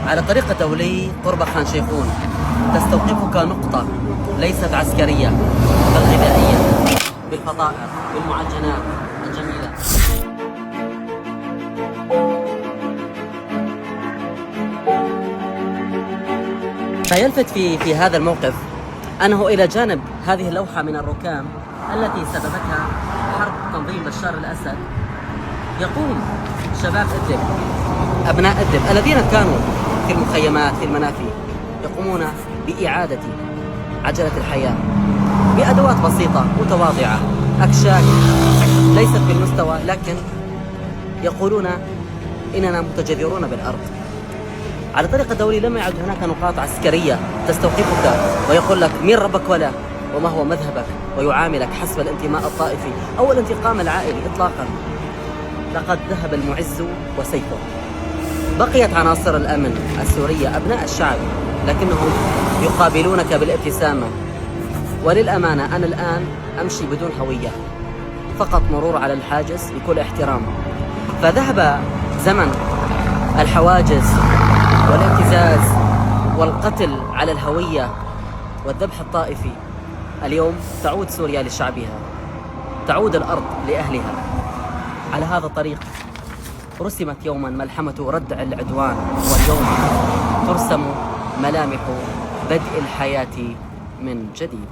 على طريق دولي قرب خان شيخون تستوقفك نقطة ليست عسكرية بل غذائية، بالفطائر بالمعجنات الجميلة. فيلفت في هذا الموقف أنه إلى جانب هذه اللوحة من الركام التي سببتها حرب تنظيم بشار الأسد، يقوم شباب إدلب، أبناء إدلب الذين كانوا في المخيمات في المنافي، يقومون بإعادة عجلة الحياة بأدوات بسيطة متواضعة، أكشاك ليست بالمستوى، لكن يقولون إننا متجذرون بالأرض. على طريق الدولي لم يعد هناك نقاط عسكرية تستوقفك ويقول لك مين ربك وما هو مذهبك، ويعاملك حسب الانتماء الطائفي أو الانتقام العائلي إطلاقا. لقد ذهب المعز وسيفه. بقيت عناصر الأمن السورية أبناء الشعب، لكنهم يقابلونك بالابتسامة. وللأمانة أنا الآن أمشي بدون هوية، فقط مرور على الحاجز بكل احترام. فذهب زمن الحواجز والابتزاز والقتل على الهوية والذبح الطائفي. اليوم تعود سوريا لشعبها، تعود الأرض لأهلها. على هذا الطريق رسمت يوما ملحمة ردع العدوان، واليوم ترسم ملامح بدء الحياة من جديد.